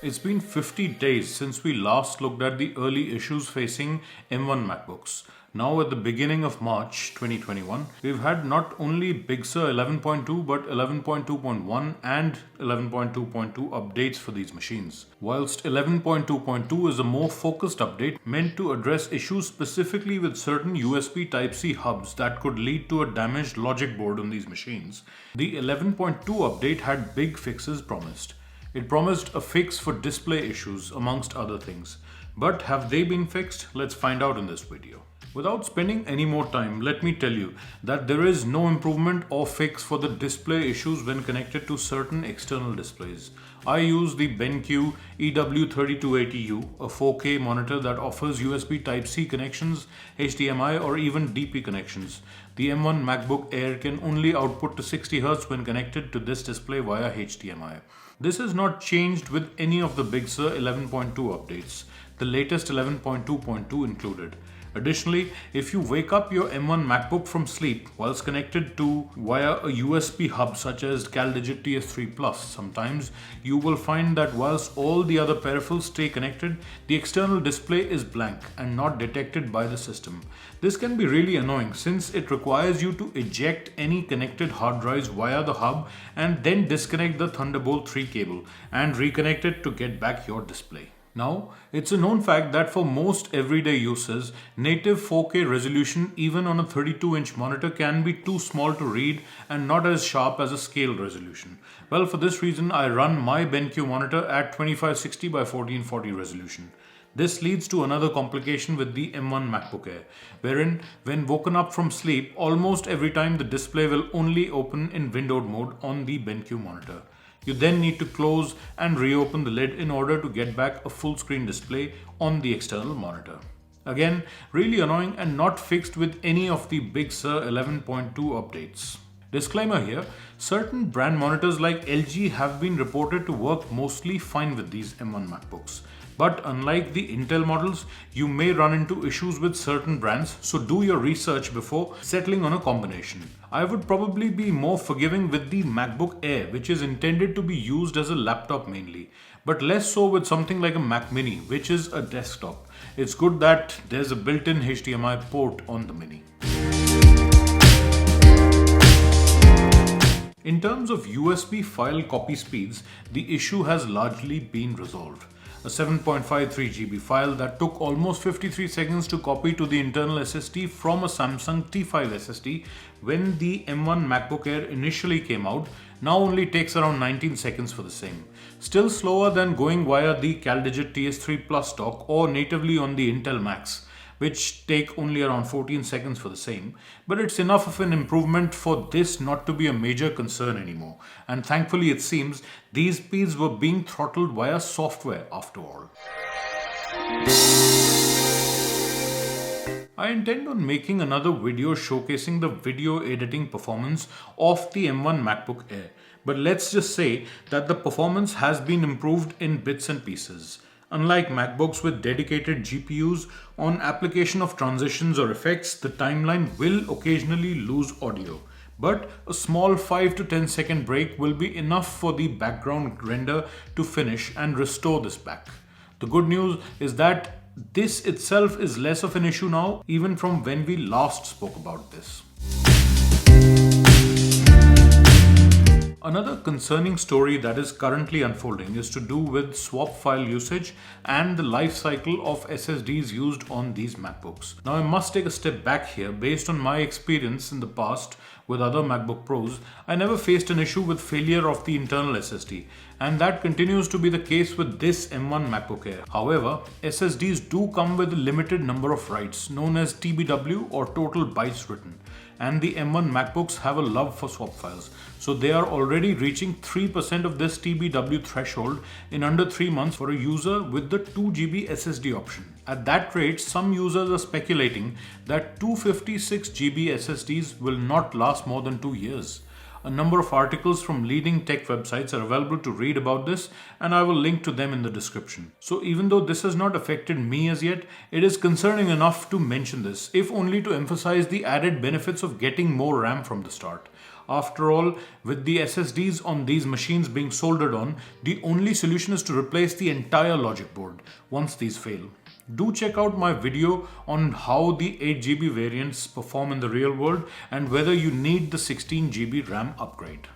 It's been 50 days since we last looked at the early issues facing M1 MacBooks. Now at the beginning of March 2021, we've had not only Big Sur 11.2 but 11.2.1 and 11.2.2 updates for these machines. Whilst 11.2.2 is a more focused update meant to address issues specifically with certain USB Type-C hubs that could lead to a damaged logic board on these machines, the 11.2 update had big fixes promised. It promised a fix for display issues amongst other things. But have they been fixed? Let's find out in this video. Without spending any more time, let me tell you that there is no improvement or fix for the display issues when connected to certain external displays. I use the BenQ EW3280U, a 4K monitor that offers USB Type-C connections, HDMI or even DP connections. The M1 MacBook Air can only output to 60 Hz when connected to this display via HDMI. This has not changed with any of the Big Sur 11.2 updates, the latest 11.2.2 included. Additionally, if you wake up your M1 MacBook from sleep whilst connected to via a USB hub such as CalDigit TS3 Plus, sometimes you will find that whilst all the other peripherals stay connected, the external display is blank and not detected by the system. This can be really annoying since it requires you to eject any connected hard drives via the hub and then disconnect the Thunderbolt 3 cable and reconnect it to get back your display. Now, it's a known fact that for most everyday uses, native 4K resolution even on a 32-inch monitor can be too small to read and not as sharp as a scaled resolution. Well, for this reason, I run my BenQ monitor at 2560 by 1440 resolution. This leads to another complication with the M1 MacBook Air, wherein when woken up from sleep, almost every time the display will only open in windowed mode on the BenQ monitor. You then need to close and reopen the lid in order to get back a full screen display on the external monitor. Again, really annoying and not fixed with any of the Big Sur 11.2 updates. Disclaimer here, certain brand monitors like LG have been reported to work mostly fine with these M1 MacBooks. But unlike the Intel models, you may run into issues with certain brands, so do your research before settling on a combination. I would probably be more forgiving with the MacBook Air, which is intended to be used as a laptop mainly, but less so with something like a Mac Mini, which is a desktop. It's good that there's a built-in HDMI port on the Mini. In terms of USB file copy speeds, the issue has largely been resolved. A 7.53 GB file that took almost 53 seconds to copy to the internal SSD from a Samsung T5 SSD when the M1 MacBook Air initially came out now only takes around 19 seconds for the same. Still slower than going via the CalDigit TS3 Plus dock or natively on the Intel Macs, which take only around 14 seconds for the same, but it's enough of an improvement for this not to be a major concern anymore. And thankfully it seems these speeds were being throttled via software after all. I intend on making another video showcasing the video editing performance of the M1 MacBook Air, but let's just say that the performance has been improved in bits and pieces. Unlike MacBooks with dedicated GPUs, on application of transitions or effects, the timeline will occasionally lose audio. But a small 5 to 10 second break will be enough for the background render to finish and restore this back. The good news is that this itself is less of an issue now, even from when we last spoke about this. Another concerning story that is currently unfolding is to do with swap file usage and the life cycle of SSDs used on these MacBooks. Now I must take a step back here. Based on my experience in the past with other MacBook Pros, I never faced an issue with failure of the internal SSD, and that continues to be the case with this M1 MacBook Air. However, SSDs do come with a limited number of writes known as TBW or total bytes written, and the M1 MacBooks have a love for swap files, so they are already reaching 3% of this TBW threshold in under 3 months for a user with the 2 GB SSD option. At that rate, some users are speculating that 256 GB SSDs will not last more than 2 years. A number of articles from leading tech websites are available to read about this, and I will link to them in the description. So even though this has not affected me as yet, it is concerning enough to mention this, if only to emphasize the added benefits of getting more RAM from the start. After all, with the SSDs on these machines being soldered on, the only solution is to replace the entire logic board once these fail. Do check out my video on how the 8GB variants perform in the real world and whether you need the 16GB RAM upgrade.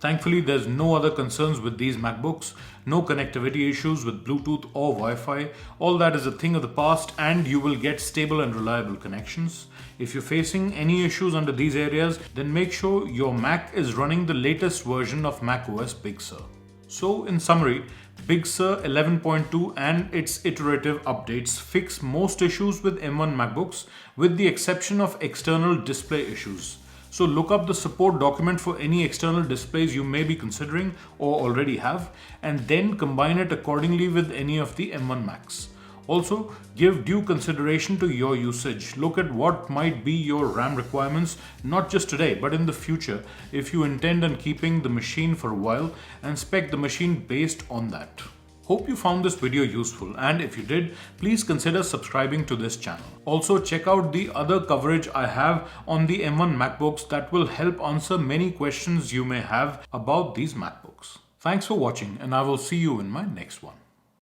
Thankfully, there's no other concerns with these MacBooks, no connectivity issues with Bluetooth or Wi-Fi. All that is a thing of the past and you will get stable and reliable connections. If you're facing any issues under these areas, then make sure your Mac is running the latest version of macOS Big Sur. So in summary, Big Sur 11.2 and its iterative updates fix most issues with M1 MacBooks with the exception of external display issues. So look up the support document for any external displays you may be considering or already have, and then combine it accordingly with any of the M1 Macs. Also, give due consideration to your usage. Look at what might be your RAM requirements, not just today, but in the future, if you intend on keeping the machine for a while, and spec the machine based on that. Hope you found this video useful, and if you did, please consider subscribing to this channel. Also, check out the other coverage I have on the M1 MacBooks that will help answer many questions you may have about these MacBooks. Thanks for watching, and I will see you in my next one.